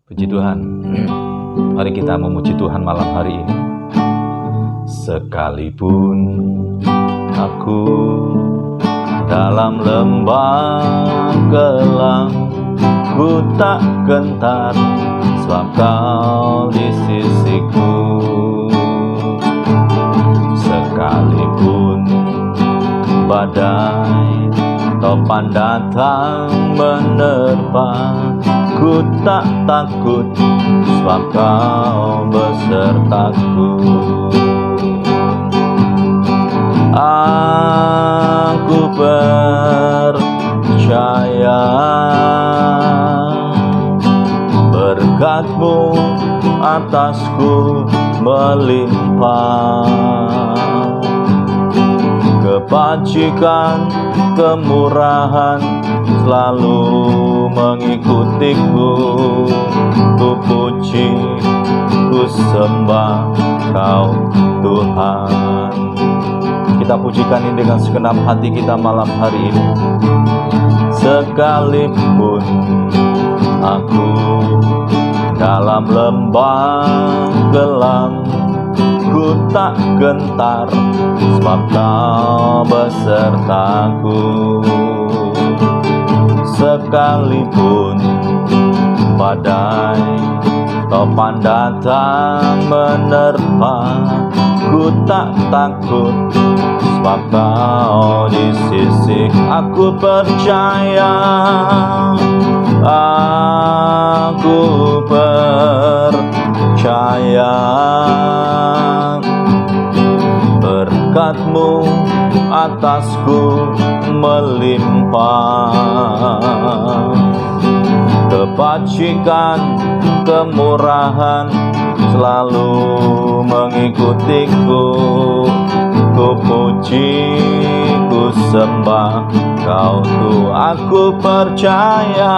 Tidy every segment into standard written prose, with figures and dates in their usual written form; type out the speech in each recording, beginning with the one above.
Puji Tuhan. Mari kita memuji Tuhan malam hari ini. Sekalipun aku dalam lembah gelap, ku tak gentar, sebab Kau di sisiku. Sekalipun badai topan datang menerpa, ku tak takut, sebab Kau besertaku. Aku percaya berkat-Mu atasku melimpah, kebajikan, kemurahan selalu mengikutiku. Ku puji, ku sembah Kau Tuhan. Kita pujikan ini dengan segenap hati kita malam hari ini. Sekalipun aku dalam lembah gelap, ku tak gentar, sebab Kau besertaku. Sekalipun badai topan datang menerpa, ku tak takut, sebab Kau di sisi. Aku percaya, aku percaya berkat-Mu atasku melimpah, kebajikan, kemurahan selalu mengikutiku. Ku puji, ku sembah Kau Tuhan. Aku percaya,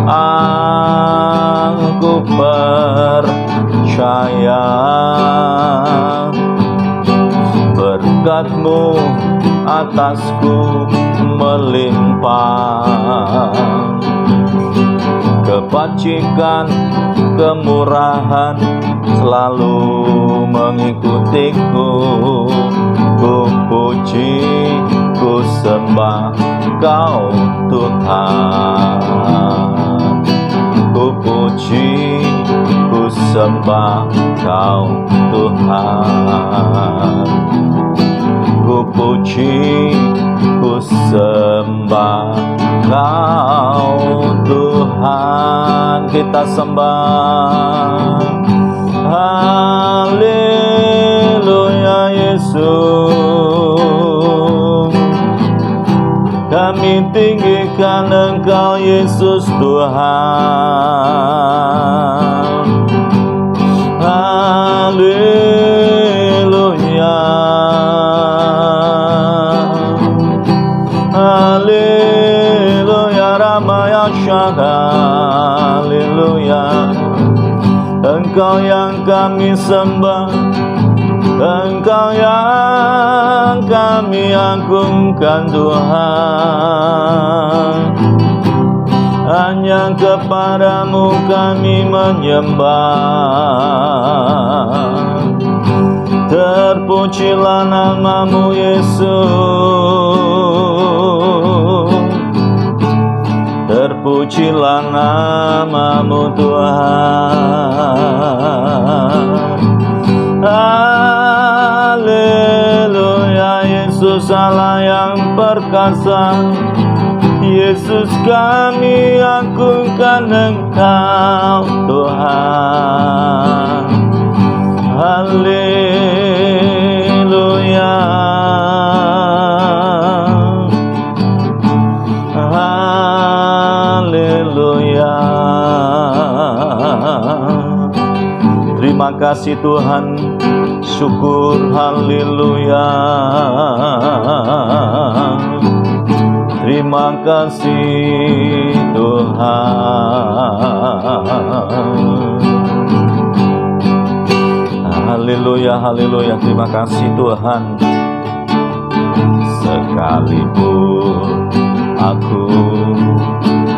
aku percaya berkat-Mu atasku melimpah, kebajikan, kemurahan selalu mengikutiku. Ku puji, ku sembah Kau Tuhan. Ku puji, ku sembah Kau Tuhan. Ku puji, ku sembah Kau Tuhan. Kita sembah. Haleluya Yesus, kami tinggikan Engkau Yesus Tuhan. Haleluya, haleluya Ramaya Syaka. Haleluya, Engkau yang kami sembah, Engkau yang kami agungkan Tuhan. Hanya kepada-Mu kami menyembah. Terpujilah nama-Mu Yesus, terpujilah nama-Mu Tuhan. Haleluya Yesus Allah yang perkasa, Yesus kami agungkan Engkau Tuhan. Haleluya, haleluya. Terima kasih Tuhan, syukur, haleluya. Terima kasih Tuhan. Haleluya, haleluya. Terima kasih Tuhan. Sekalipun aku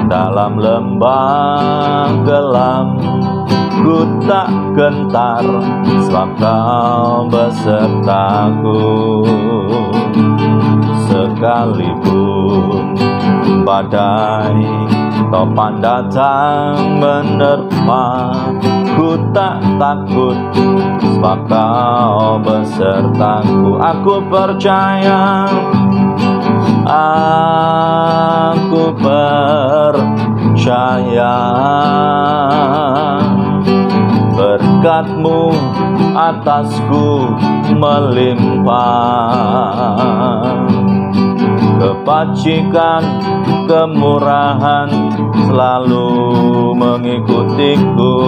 dalam lembah gelap ku tak gentar, sebab kau besertaku. Sekalipun badai topan datang menerpa, ku tak takut, sebab kau besertaku. Aku percaya, aku percaya, berkat-Mu atasku melimpah. Kebajikan, kemurahan selalu mengikutiku.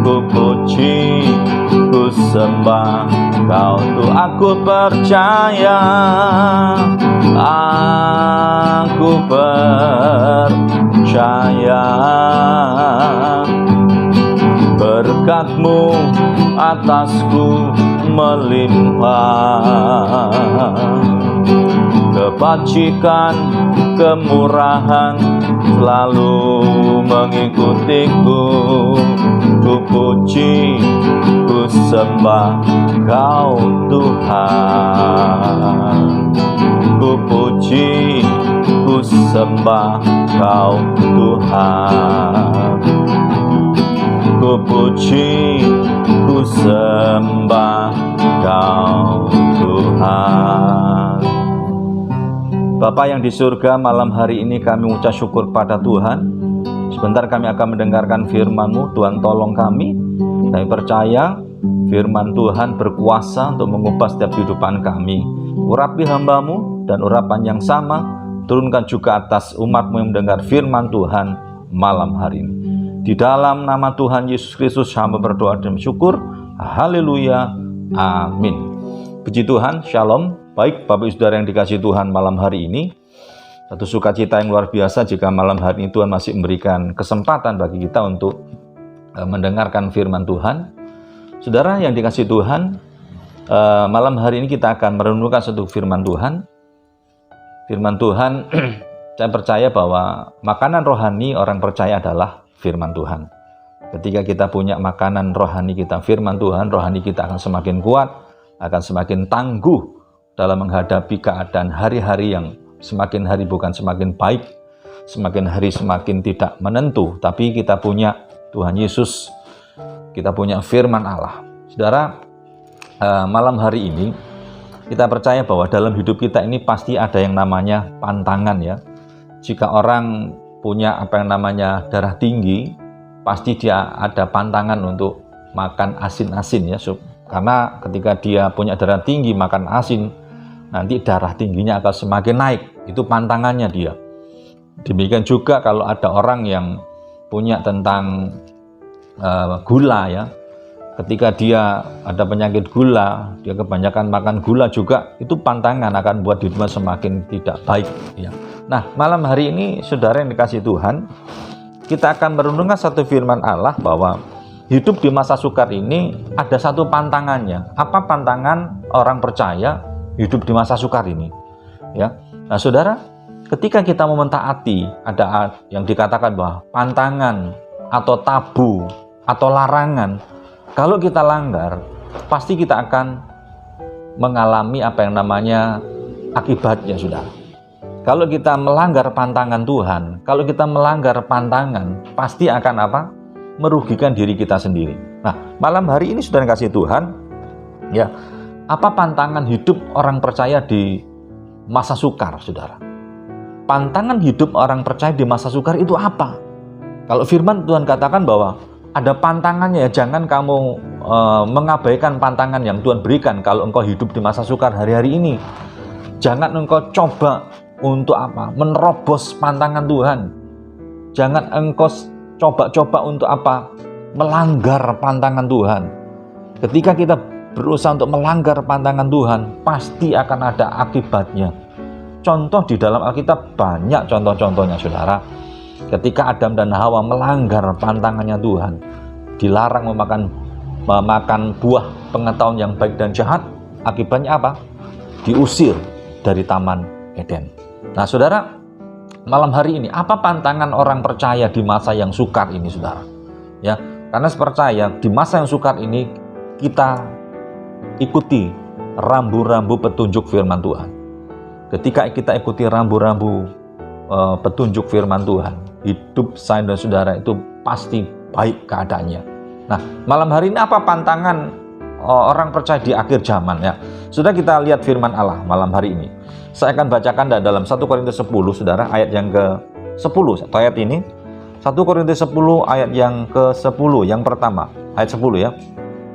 Ku puji, ku sembah Kau tuh. Aku percaya, aku percaya, berkat-Mu atasku melimpah. Kebajikan, kemurahan selalu mengikutiku. Ku puji, ku sembah Kau Tuhan. Ku puji, ku sembah Kau Tuhan. Ku puji, ku sembah Kau Tuhan. Bapa yang di surga, malam hari ini kami mengucap syukur pada Tuhan. Sebentar kami akan mendengarkan firman-Mu. Tuhan, tolong kami. Kami percaya firman Tuhan berkuasa untuk mengubah setiap kehidupan kami. Urapi hamba-Mu, dan urapan yang sama turunkan juga atas umat-Mu yang mendengar firman Tuhan malam hari ini. Di dalam nama Tuhan Yesus Kristus hamba berdoa dan bersyukur. Haleluya. Amin. Puji Tuhan. Shalom. Baik Bapak Ibu Saudara yang dikasihi Tuhan, malam hari ini satu sukacita yang luar biasa jika malam hari ini Tuhan masih memberikan kesempatan bagi kita untuk mendengarkan firman Tuhan. Saudara yang dikasihi Tuhan, malam hari ini kita akan merenungkan satu firman Tuhan. Firman Tuhan, saya percaya bahwa makanan rohani orang percaya adalah firman Tuhan. Ketika kita punya makanan rohani kita, firman Tuhan, rohani kita akan semakin kuat, akan semakin tangguh dalam menghadapi keadaan hari-hari yang semakin hari bukan semakin baik, semakin hari semakin tidak menentu, tapi kita punya Tuhan Yesus, kita punya firman Allah. Saudara, malam hari ini kita percaya bahwa dalam hidup kita ini pasti ada yang namanya pantangan ya. Jika orang punya apa yang namanya darah tinggi, pasti dia ada pantangan untuk makan asin-asin ya. Karena ketika dia punya darah tinggi makan asin, nanti darah tingginya akan semakin naik. Itu pantangannya dia. Demikian juga kalau ada orang yang punya tentang gula ya. Ketika dia ada penyakit gula, dia kebanyakan makan gula juga, itu pantangan akan buat hidupnya semakin tidak baik ya. Nah, malam hari ini saudara yang dikasihi Tuhan, kita akan merenungkan satu firman Allah bahwa hidup di masa sukar ini ada satu pantangannya. Apa pantangan orang percaya hidup di masa sukar ini ya? Nah saudara, ketika kita mau mentaati, ada yang dikatakan bahwa pantangan atau tabu atau larangan, kalau kita langgar pasti kita akan mengalami apa yang namanya akibatnya. Saudara, kalau kita melanggar pantangan Tuhan, kalau kita melanggar pantangan, pasti akan apa? Merugikan diri kita sendiri. Nah, malam hari ini saudara yang kasih Tuhan ya, apa pantangan hidup orang percaya di masa sukar, saudara? Pantangan hidup orang percaya di masa sukar itu apa? Kalau firman Tuhan katakan bahwa ada pantangannya ya, jangan kamu mengabaikan pantangan yang Tuhan berikan kalau engkau hidup di masa sukar hari-hari ini. Jangan engkau coba untuk apa? Menerobos pantangan Tuhan. Jangan engkau coba-coba untuk apa? Melanggar pantangan Tuhan. Ketika kita berusaha untuk melanggar pantangan Tuhan, pasti akan ada akibatnya. Contoh di dalam Alkitab banyak contoh-contohnya saudara. Ketika Adam dan Hawa melanggar pantangannya Tuhan, dilarang memakan buah pengetahuan yang baik dan jahat, akibatnya apa? Diusir dari Taman Eden. Nah saudara, malam hari ini, apa pantangan orang percaya di masa yang sukar ini, saudara? Ya, karena percaya di masa yang sukar ini kita ikuti rambu-rambu petunjuk firman Tuhan. Ketika kita ikuti rambu-rambu petunjuk firman Tuhan, hidup saya dan saudara itu pasti baik keadaannya. Nah, malam hari ini apa pantangan orang percaya di akhir zaman ya? Sudah kita lihat firman Allah malam hari ini. Saya akan bacakan dalam 1 Korintus 10, saudara, ayat yang ke-10. Ayat ini 1 Korintus 10 ayat yang ke-10, yang pertama, ayat 10 ya.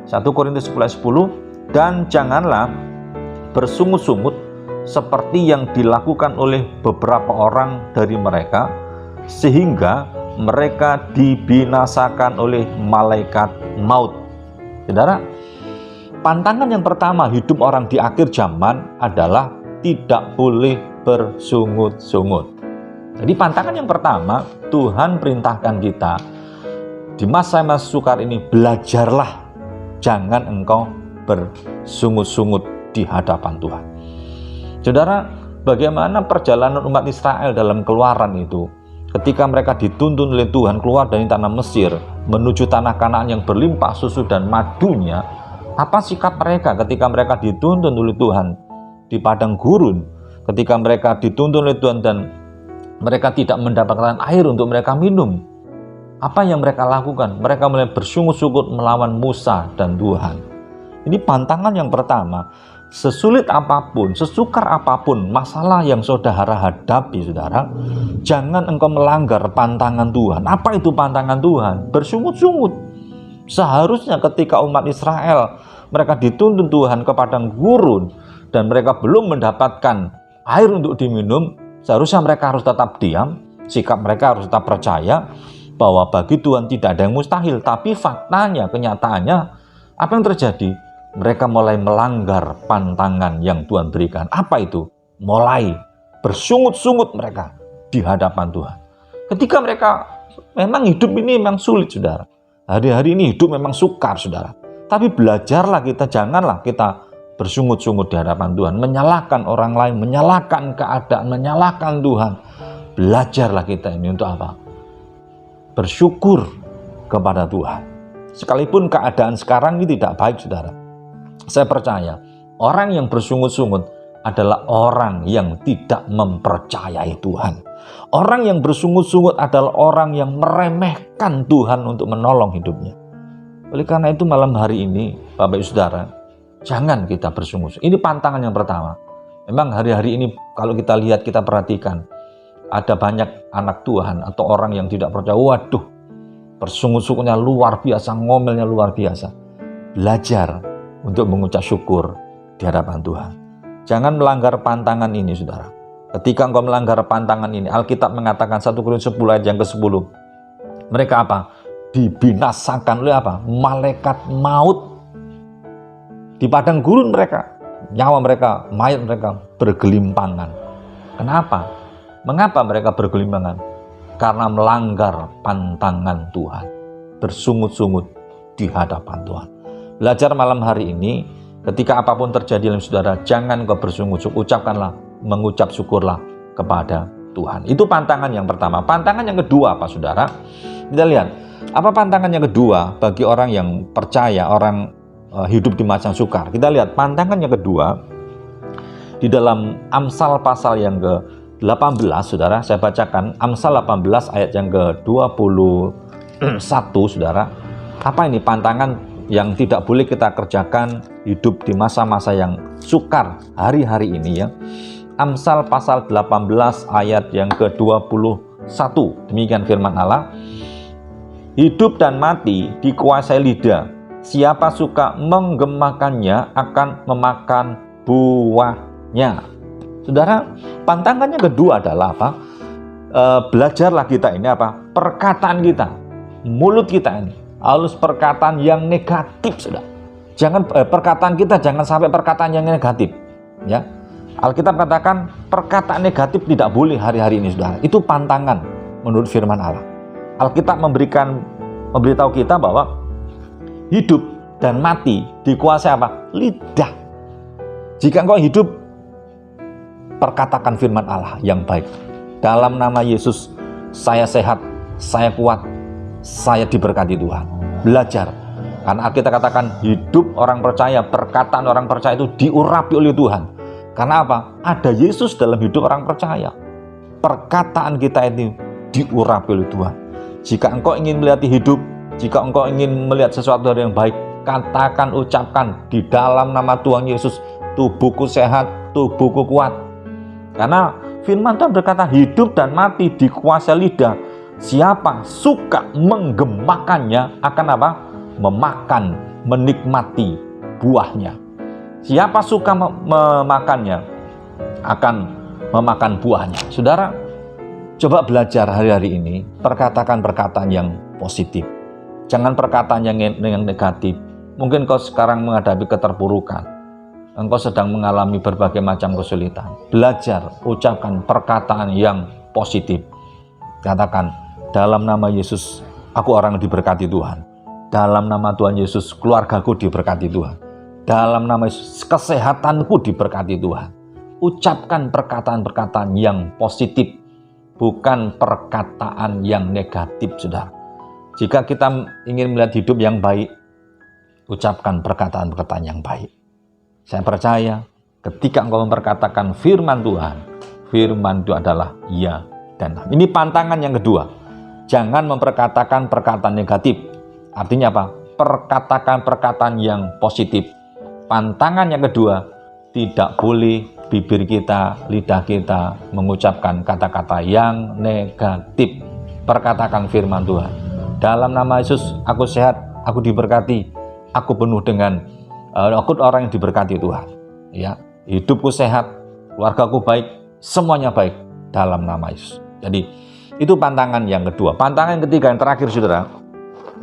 1 Korintus 10 ayat 10, dan janganlah bersungut-sungut seperti yang dilakukan oleh beberapa orang dari mereka, sehingga mereka dibinasakan oleh malaikat maut. Saudara, pantangan yang pertama hidup orang di akhir zaman adalah tidak boleh bersungut-sungut. Jadi pantangan yang pertama, Tuhan perintahkan kita di masa-masa sukar ini, belajarlah, jangan engkau bersungut-sungut di hadapan Tuhan. Saudara, bagaimana perjalanan umat Israel dalam keluaran itu? Ketika mereka dituntun oleh Tuhan keluar dari tanah Mesir menuju tanah Kanaan yang berlimpah susu dan madunya, apa sikap mereka ketika mereka dituntun oleh Tuhan di padang gurun? Ketika mereka dituntun oleh Tuhan dan mereka tidak mendapatkan air untuk mereka minum, apa yang mereka lakukan? Mereka mulai bersungut-sungut melawan Musa dan Tuhan. Ini pantangan yang pertama. Sesulit apapun, sesukar apapun masalah yang saudara hadapi, saudara, jangan engkau melanggar pantangan Tuhan. Apa itu pantangan Tuhan? Bersungut-sungut. Seharusnya ketika umat Israel mereka dituntun Tuhan ke padang gurun dan mereka belum mendapatkan air untuk diminum, seharusnya mereka harus tetap diam, sikap mereka harus tetap percaya bahwa bagi Tuhan tidak ada yang mustahil. Tapi faktanya, kenyataannya, apa yang terjadi? Mereka mulai melanggar pantangan yang Tuhan berikan. Apa itu? Mulai bersungut-sungut mereka di hadapan Tuhan. Ketika mereka memang hidup ini memang sulit, saudara. Hari-hari ini hidup memang sukar, saudara. Tapi belajarlah kita, janganlah kita bersungut-sungut di hadapan Tuhan, menyalahkan orang lain, menyalahkan keadaan, menyalahkan Tuhan. Belajarlah kita ini untuk apa? Bersyukur kepada Tuhan. Sekalipun keadaan sekarang ini tidak baik, saudara. Saya percaya orang yang bersungut-sungut adalah orang yang tidak mempercayai Tuhan. Orang yang bersungut-sungut adalah orang yang meremehkan Tuhan untuk menolong hidupnya. Oleh karena itu malam hari ini, Bapak Ibu Saudara, jangan kita bersungut-sungut. Ini pantangan yang pertama. Memang hari-hari ini kalau kita lihat, kita perhatikan, ada banyak anak Tuhan atau orang yang tidak percaya. Waduh, bersungut-sungutnya luar biasa, ngomelnya luar biasa. Belajar untuk mengucap syukur di hadapan Tuhan. Jangan melanggar pantangan ini, saudara. Ketika engkau melanggar pantangan ini, Alkitab mengatakan 1 Korintus 10 ayat yang ke-10. Mereka apa? Dibinasakan oleh apa? Malaikat maut. Di padang gurun mereka, nyawa mereka, mayat mereka bergelimpangan. Kenapa? Mengapa mereka bergelimpangan? Karena melanggar pantangan Tuhan. Bersungut-sungut di hadapan Tuhan. Belajar malam hari ini, ketika apapun terjadi dalam saudara, jangan kau bersungut-sungut, ucapkanlah, mengucap syukurlah kepada Tuhan. Itu pantangan yang pertama. Pantangan yang kedua apa, saudara? Kita lihat, apa pantangan yang kedua bagi orang yang percaya, orang hidup di masa sukar. Kita lihat pantangan yang kedua di dalam Amsal pasal yang ke-18, saudara. Saya bacakan Amsal 18 ayat yang ke-21, saudara. Apa ini pantangan yang tidak boleh kita kerjakan hidup di masa-masa yang sukar hari-hari ini ya. Amsal pasal 18 ayat yang ke-21. Demikian firman Allah. Hidup dan mati dikuasai lidah. Siapa suka menggemakannya akan memakan buahnya. Saudara, pantangannya kedua adalah apa? Belajarlah kita ini apa? Perkataan kita, mulut kita ini harus perkataan yang negatif, saudara. Jangan perkataan kita jangan sampai perkataan yang negatif, ya. Alkitab katakan perkataan negatif tidak boleh hari-hari ini, saudara. Itu pantangan menurut firman Allah. Alkitab memberitahu kita bahwa hidup dan mati dikuasai apa? Lidah. Jika engkau hidup, perkatakan firman Allah yang baik. dalam nama Yesus, saya sehat, saya kuat, saya diberkati Tuhan. Belajar. Karena kita katakan hidup orang percaya, perkataan orang percaya itu diurapi oleh Tuhan. Karena apa? Ada Yesus dalam hidup orang percaya. Perkataan kita ini diurapi oleh Tuhan. Jika engkau ingin melihat hidup, jika engkau ingin melihat sesuatu yang baik, katakan, ucapkan di dalam nama Tuhan Yesus, tubuhku sehat, tubuhku kuat. Karena firman Tuhan berkata, hidup dan mati dikuasai lidah. Siapa suka menggemakannya akan apa? Memakan, menikmati buahnya. Siapa suka memakannya akan memakan buahnya. Saudara, coba belajar hari-hari ini, perkatakan perkataan yang positif. Jangan perkataan yang negatif. Mungkin kau sekarang menghadapi keterpurukan. Engkau sedang mengalami berbagai macam kesulitan. Belajar, ucapkan perkataan yang positif. Katakan, dalam nama Yesus, aku orang yang diberkati Tuhan. Dalam nama Tuhan Yesus, keluargaku diberkati Tuhan. Dalam nama Yesus, kesehatanku diberkati Tuhan. Ucapkan perkataan-perkataan yang positif, bukan perkataan yang negatif, saudara. Jika kita ingin melihat hidup yang baik, ucapkan perkataan-perkataan yang baik. Saya percaya ketika engkau memperkatakan firman Tuhan, firman itu adalah ya dan amin. Ini pantangan yang kedua. Jangan memperkatakan perkataan negatif. Artinya apa? Perkatakan perkataan yang positif. Pantangan yang kedua, tidak boleh bibir kita, lidah kita mengucapkan kata-kata yang negatif. Perkatakan firman Tuhan. Dalam nama Yesus, aku sehat, aku diberkati, aku penuh dengan aku orang yang diberkati Tuhan. Ya, hidupku sehat, keluargaku baik, semuanya baik dalam nama Yesus. Jadi itu pantangan yang kedua. Pantangan yang ketiga, yang terakhir, saudara.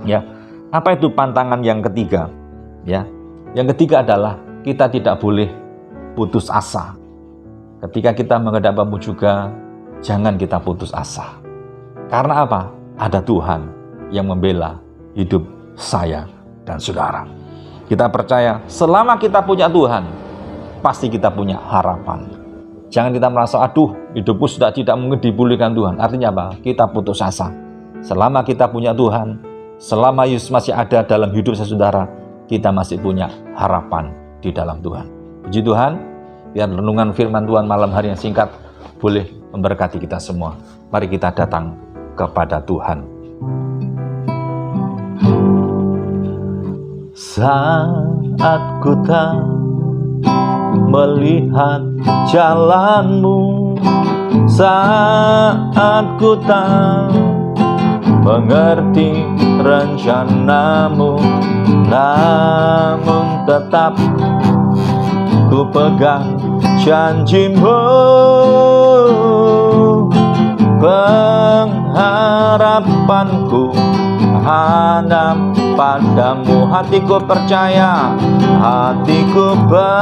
Ya, apa itu pantangan yang ketiga? Ya, yang ketiga adalah kita tidak boleh putus asa. Ketika kita menghadap Bapa juga, jangan kita putus asa. Karena apa? Ada Tuhan yang membela hidup saya dan saudara. Kita percaya selama kita punya Tuhan, pasti kita punya harapan. Jangan kita merasa, aduh, hidupku sudah tidak mungkin dipulihkan Tuhan. Artinya apa? Kita putus asa. Selama kita punya Tuhan, selama Yesus masih ada dalam hidup saudara, kita masih punya harapan di dalam Tuhan. Puji Tuhan, biar renungan firman Tuhan malam hari yang singkat boleh memberkati kita semua. Mari kita datang kepada Tuhan. Saat ku tak melihat jalanmu, saat ku tak mengerti rencanamu, namun tetap ku pegang janjimu. Pengharapanku hanya padamu. Hatiku percaya, hatiku percaya,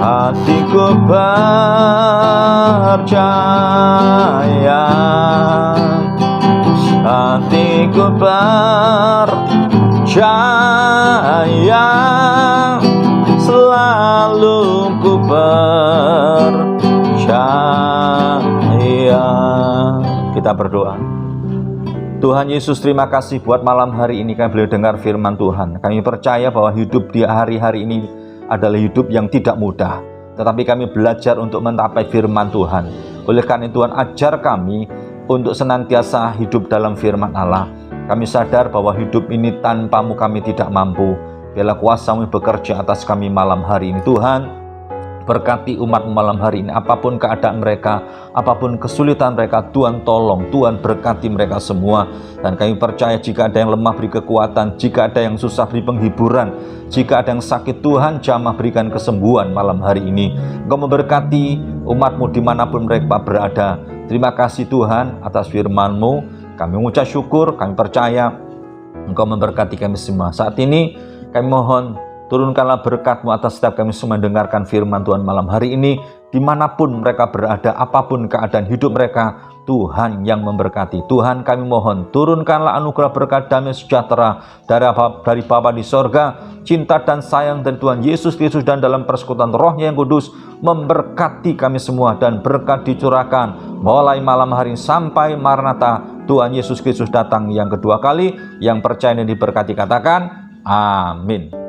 hatiku percaya, hatiku percaya, selalu ku percaya. Kita berdoa. Tuhan Yesus, terima kasih buat malam hari ini kami boleh dengar firman Tuhan. Kami percaya bahwa hidup di hari-hari ini adalah hidup yang tidak mudah, tetapi kami belajar untuk mentapai firman Tuhan. Oleh karena itu Tuhan, ajar kami untuk senantiasa hidup dalam firman Allah. Kami sadar bahwa hidup ini tanpamu kami tidak mampu. Biarlah kuasa-Mu bekerja atas kami malam hari ini. Tuhan, berkati umat malam hari ini, apapun keadaan mereka, apapun kesulitan mereka, Tuhan tolong, Tuhan berkati mereka semua. Dan kami percaya jika ada yang lemah beri kekuatan, jika ada yang susah beri penghiburan, jika ada yang sakit Tuhan jamah berikan kesembuhan malam hari ini. Engkau memberkati umat-Mu dimanapun mereka berada. Terima kasih Tuhan atas firman-Mu. Kami mengucap syukur, kami percaya Engkau memberkati kami semua. Saat ini kami mohon turunkanlah berkat-Mu atas setiap kami semua mendengarkan firman Tuhan malam hari ini. Dimanapun mereka berada, apapun keadaan hidup mereka, Tuhan yang memberkati. Tuhan, kami mohon, turunkanlah anugerah berkat damai sejahtera dari Bapa di sorga, cinta dan sayang dari Tuhan Yesus Kristus, dan dalam persekutuan Roh-Nya yang kudus memberkati kami semua, dan berkat dicurahkan mulai malam hari sampai Maranatha Tuhan Yesus Kristus datang yang kedua kali. Yang percaya dan diberkati katakan amin.